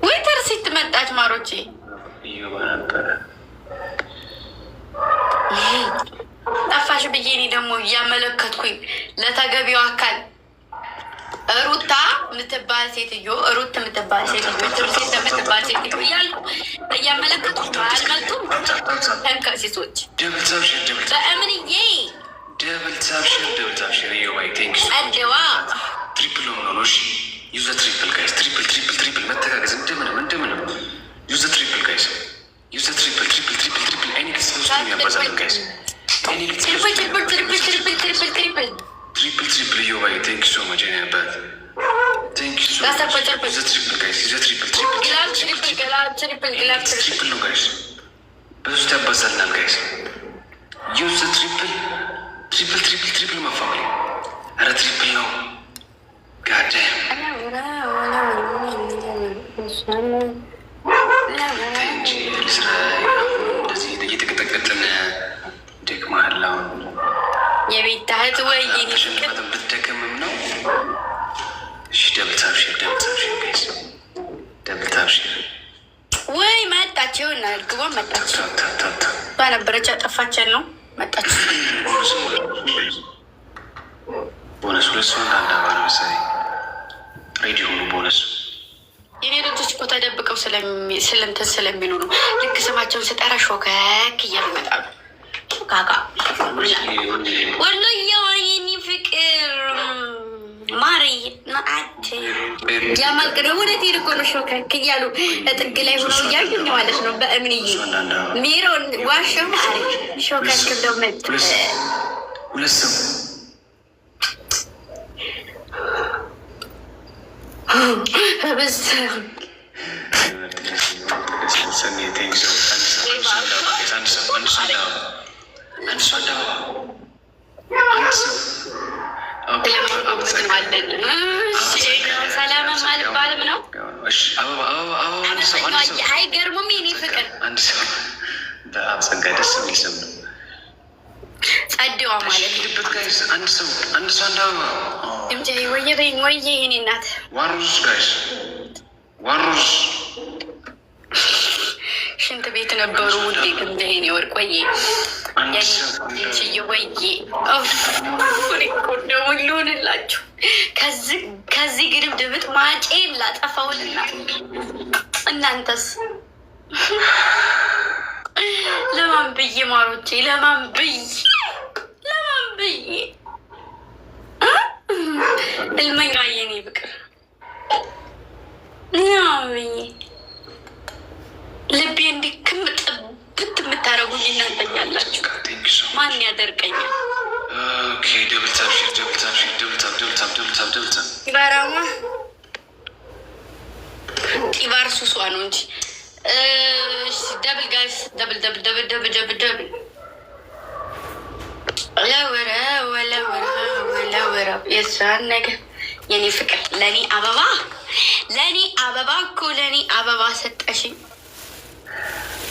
ወይ ተርሲት መጣች ማሮቼ ጠፋሽ ብዬ እኔ ደግሞ እያመለከትኩኝ ለተገቢው አካል ሩታ ምትባል ሴትዮ ሩት ምትባል ሴትዮ ትርሴት ምትባል ሴትዮ እያልኩ እያመለከትኩ አልመጡም። ተንከሲሶች በእምንዬ አደዋ ትሪፕል ሆኖሽ ዩዘ ትሪፕል ጋይስ ትሪፕል መተጋገዝ እንደምንም ዩዘ ትሪፕል ጋይስ ዩዘ ትሪፕል ኤኒክስ ያባዛል ጋይስ ትሪፕል ዮባይ ቴንክ ሶ ማች ኔ አባት ቴንክ ሶ ማች ትሪፕል ነው ጋይስ በሱ ያባዛልናል ጋይስ ዩዘ ትሪፕል ማፋሚ ኧረ ትሪፕል ነው ጋደ ስራ እንደዚህ እየተቀጠቀጥን ደክመሃል። አሁን የቤት እህት ወይ ብትደክምም ነው። እሺ ደብልታብሽር ጋይስ ደብልታብሽር ወይ መጣች። ይሆና ግቧ መጣች። ባነበረች አጠፋችን ነው መጣች። ቦነስ ሁለት ሰው እንዳንዳባ ነው መሰለኝ ሬዲ ሆኑ ቦነሱ የኔ ልጆች እኮ ተደብቀው ስለምትን ስለሚሉ ነው። ልክ ስማቸውን ስጠራ ሾከክ እያሉ ይመጣሉ። ሾካካ ወሎዬዋ የኔ ፍቅር ማሪ ናአት ያማልቅ ነው። ወደት ሄድ እኮ ነው ሾከክ እያሉ ጥግ ላይ ሆኖ እያዩኝ ማለት ነው። በእምንዬ ሜሮን ዋሸ ማሪ ሾከክ ብለው መጡ። ሁለት ሰው ሰላምም አልባልም ነው። አይገርሙም የኔ ፍቅር ጸጋ ደስ የሚል ስም ነው። ጸዴዋ ማለት አንድ ሰው አንድ አበባ ድምፄ ወየ በይኝ ወየ የኔ እናት ዋሩዝ ጋይስ ዋሩዝ ሽንት ቤት ነበሩ ውዴ ክንደ የኔ ወርቅ ወየ ያንቺዬ ወየ ደግሞ ሊሆንላችሁ ከዚህ ግድም ድምጥ ማጬ ላጠፋውልና እናንተስ ለማን ብዬ ማሮቼ ለማን ብዬ እልመኛ የኔ ፍቅር ብዬ ልቤ እንዲክም ጥብት የምታደርጉኝ እናንተ ያላችሁ ማን ያደርቀኛል? ባራማ ጢባር ሱሷ ነው እንጂ ደብል ጋይስ ደብል ወለወራ የእሷን ነገር የኔ ፍቅር ለእኔ አበባ እኮ ለእኔ አበባ ሰጠሽኝ።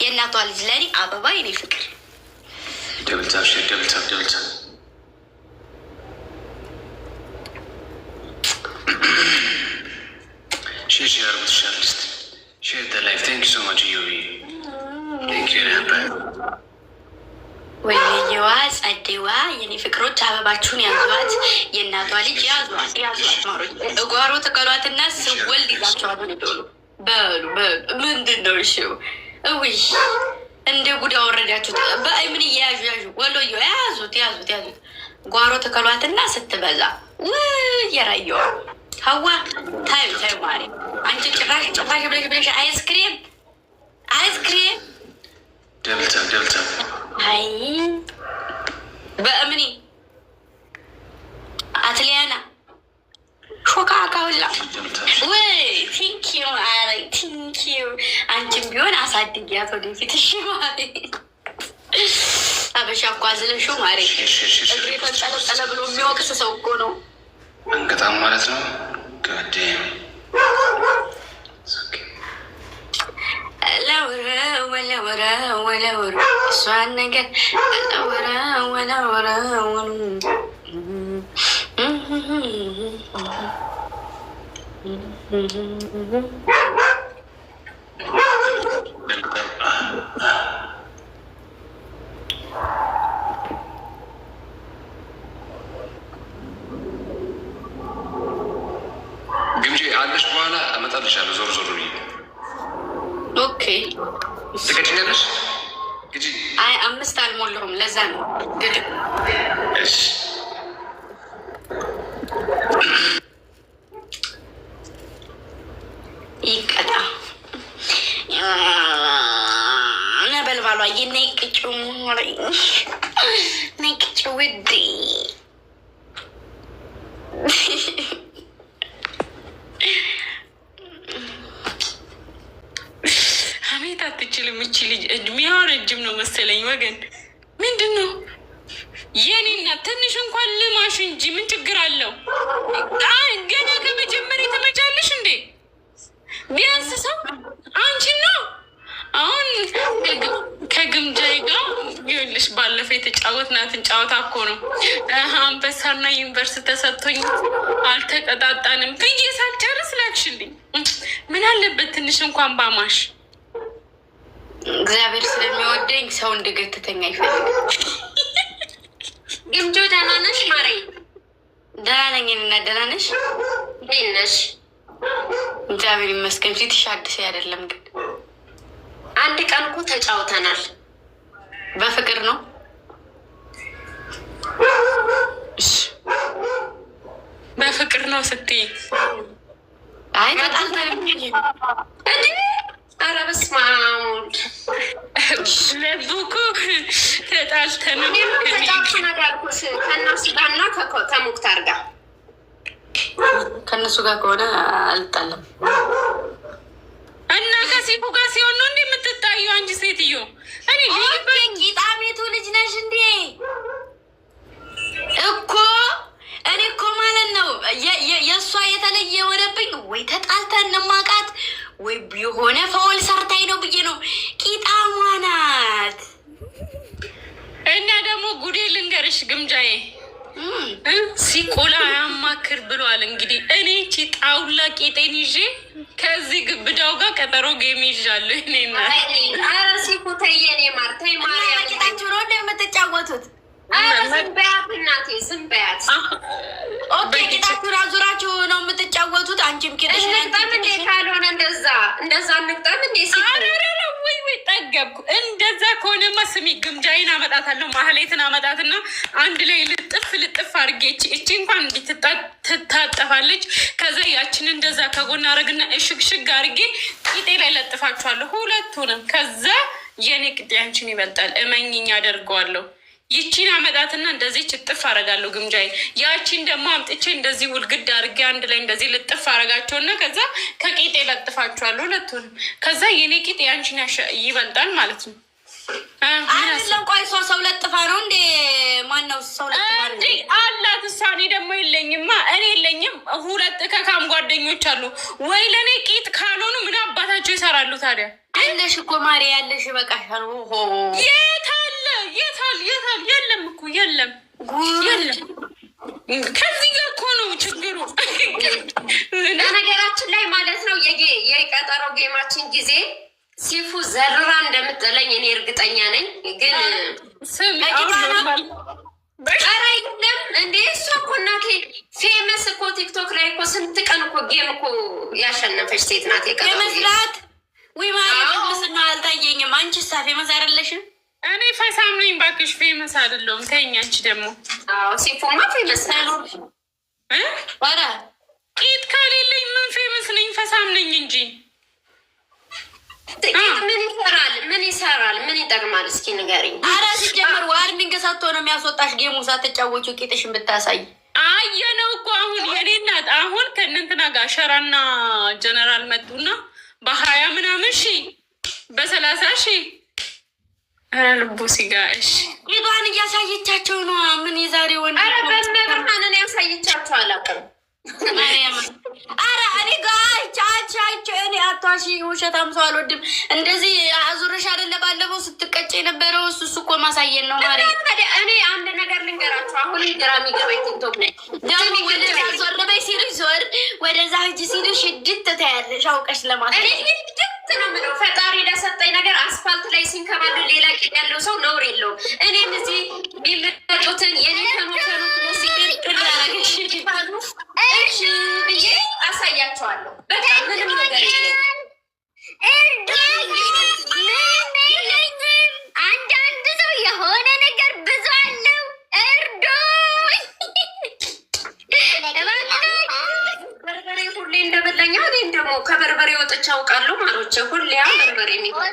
የእናቷ ልጅ ለእኔ አበባ የኔ ፍቅር ደብልታብ ሼር አርጉት ሻርሊስት ሼር ደ ላይፍ ቴንክ ሶ ማች ዩቢ ቴንክ ዩ ነበር ወይየዋ ጸዴዋ የኔ ፍቅሮች አበባችሁን ያዟት። የእናቷ ልጅ ያዟት ማሮች እጓሮ ተቀሏትና ስወልድ ይዛቸዋሉ። በሉ ምንድን ነው እሺው? እውይ እንደ ጉዳ ወረዳችሁት። በምን እያያዙ ወሎዮ ያዙት ጓሮ ተከሏትና ስትበዛ የራየዋ ሀዋ ታዩ ማሪ አንቺ ጭራሽ ብለሽ አይስክሬም ደብልታ አይ በእምኒ አትሊያና ሾካካ ሁላ ወይ ቲንኪዩ ቲንኪዩ። አንቺም ቢሆን አሳድጊያት ወደፊት እሺ። ማሪ አበሻ እኮ አዝለሹ ማሪ እግሬ ተንጠለጠለ ብሎ የሚወቅስ ሰው እኮ ነው። አንገጣም ማለት ነው። ጋዴም ወረ ወለ ወረ እሷን ነገር ወረ ወለ ወረ ግምጄ አለሽ። በኋላ እመጣልሻለሁ ዞር ዞር ብዬ። ኦኬ ትቀጭኛለሽ? ግጂ። አይ 5 አልሞላሁም፣ ለዛ ነው ግድ። እሺ ይቀጣ ነበልባሏ ነይ ቅጩ ነይ ቅጩ ውዴ። አቤት አትችልም እቺ ልጅ። እድሜዋ ረጅም ነው መሰለኝ። ወገን ምንድን ነው የኔና ትንሽ እንኳን ልማሽ እንጂ ምን ችግር አለው? ገና ከመጀመሪያ ተመቻለሽ እንዴ? ቢያንስ ሰው አንቺን ነው። አሁን ከግምጃዬ ጋር ይኸውልሽ፣ ባለፈው የተጫወትናትን ጨዋታ እኮ ነው አንበሳና ዩኒቨርሲቲ ተሰጥቶኝ አልተቀጣጣንም ብዬ ሳልጨርስ ላክሽልኝ። ምን አለበት ትንሽ እንኳን ባማሽ። እግዚአብሔር ስለሚወደኝ ሰው እንድገትተኛ አይፈልግም። ግምጆ ደህና ነሽ ማሬ? ደህና ነኝ። እና ደህና ነሽ? እንዴት ነሽ? እግዚአብሔር ይመስገን። ፊትሽ አዲስ አይደለም ግን። አንድ ቀን እኮ ተጫውተናል። በፍቅር ነው? በፍቅር ነው ስትይ? አይ ተጣልተን እንዴ? ኧረ በስመ አብ ለቡኩ ተጣልተን ተጫውተናል ያልኩሽ ከእነሱ ጋርና ከሙክታር ጋር። ከእነሱ ጋር ከሆነ አልጣለም። እና ከሲፉ ጋር ሲሆን ነው እንዴ የምትጣዩ? አንቺ ሴትዮ እኔ ቂጣሜቱ ልጅ ነሽ እንዴ? እኮ እኔ እኮ ማለት ነው የእሷ የተለየ የሆነብኝ ወይ ተጣልተን እንማቃት ወይ የሆነ ፈውል ሰርታኝ ነው ብዬ ነው። ቂጣሟ ናት። እና ደግሞ ጉዴ ልንገርሽ ግምጃዬ ሲቆላ ያማክር ብሏል። እንግዲህ እኔ ቺ ጣውላ ቄጤን ይዤ ከዚህ ግብዳው ጋር ቀጠሮ ጌም ይዣለሁ። እኔና ኧረ ሲፉ ተይ የኔ ማር ተይ ማርያም። ቂጣችሁ ነው እንደ የምትጫወቱት? ኧረ ዝም በያት እናቴ ዝም በያት። ኦኬ ቂጣችሁን አዙራችሁ ነው የምትጫወቱት? አንቺም ቂጥሽ እንቅጠም እንዴ? ካልሆነ እንደዛ እንቅጠም እንዴ? ወይ ጠገብኩ። እንደዛ ከሆነማ ስሚ ግምጃዬን አመጣታለሁ፣ ማህሌትን አመጣትና አንድ ላይ ልጥፍ አድርጌ እቺ እንኳን እንዲህ ትታጠፋለች። ከዛ ያችን እንደዛ ከጎን አረግና እሽግሽግ አድርጌ ቂጤ ላይ ለጥፋችኋለሁ ሁለቱንም። ከዛ የኔ ቂጤ አንቺን ይበልጣል፣ እመኝኝ አደርገዋለሁ። ይቺን አመጣትና እንደዚህ ችጥፍ አረጋለሁ ግምጃዬ። ያቺን ደግሞ አምጥቼ እንደዚህ ውልግድ አድርጌ አንድ ላይ እንደዚህ ልጥፍ አረጋቸውና ከዛ ከቂጤ ለጥፋቸዋለሁ ሁለቱንም። ከዛ የኔ ቂጥ ያንቺን ይበልጣል ማለት ነው። አይደለም ቆይ እሷ ሰው ለጥፋ ነው እንዴ? ማነው ሰው ለጥፋ እንዴ? አላት እሷ። እኔ ደግሞ የለኝማ፣ እኔ የለኝም። ሁለት ከካም ጓደኞች አሉ። ወይ ለእኔ ቂጥ ካልሆኑ ምን አባታቸው ይሰራሉ ታዲያ? አለሽ እኮ ማሪ ያለሽ በቃሻል። የታል? የለም እኮ የለም። ከዚህ ጋር እኮ ነው ችግሩ። በነገራችን ላይ ማለት ነው የቀጠሮ ጌማችን ጊዜ ሲፉ ዘርራ እንደምጥለኝ እኔ እርግጠኛ ነኝ። ግን ኧረ የለም እንዴ እሷ እኮ እናቴ ፌመስ እኮ ቲክቶክ ላይ እኮ ስንት ቀን እኮ ጌም እኮ ያሸነፈች ሴት ናት። የመስራት ወይ ማለት ምስና አልታየኝም። አንቺ ሳ ፌመስ አይደለሽም? እኔ ፈሳም ነኝ ባክሽ፣ ፌመስ አይደለሁም። ተይኝ አንቺ ደግሞ። ሲፉማ ፌመስ ነው። ኧረ ቂጥ ከሌለኝ ምን ፌመስ ነኝ? ፈሳም ነኝ እንጂ ምን ይሰራል? ምን ይጠቅማል? እስኪ ንገሪኝ። ኧረ ሲጀምር ዋርኒንግ ሰጥቶ ነው የሚያስወጣሽ። ጌሙ ሳትጫወቹ ቂጥሽን ብታሳይ አየነው እኮ። አሁን የኔ እናት አሁን ከእነንትና ጋር ሸራና ጀነራል መጡና በ20 ምናምን በ30 ልቡ ሲጋ ቂጧን እያሳየቻቸው ነው። ምን የዛሬ ወንድ በመብርሃንን ያሳየቻቸው አላውቅም። ኧረ እኔ ጋር እኔ አትዋሺ፣ ውሸታም ሰው አልወድም። እንደዚህ አዙረሽ አይደለ ባለፈው ስትቀጭ የነበረው እሱ እኮ ማሳየን ነው ማሪ። እኔ አንድ ነገር ልንገራችሁ። አሁን ግራ የሚገባኝ ቲክቶክ ላይ ደግሞ ወደዛ ዞር በይ ሲሉሽ ዞር፣ ወደዛ ሂጂ ሲሉሽ ድት ታያለሽ አውቀሽ ለማለት ነው የምለው። ፈጣሪ ለሰጠኝ ነገር አስፋልት ላይ ሲንከባል ሌላ ቂጥ ያለው ሰው ነውር የለውም። እኔም እዚህ የሚመጡትን የኔ ከሞከሩ ሲገርጥራረግሽ እሺ ብዬ አሳያቸዋለሁ። በቃ ምንም ነገር የለም። አንዳንድ ሰው የሆነ ነገር ብዙ አለው። እርዶኝ በርበሬ ሁሌ እንደበላኛ እኔም ደግሞ ከበርበሬ ወጥቼ አውቃለሁ። ማሮቼ ሁሌ በርበሬ የሚሆን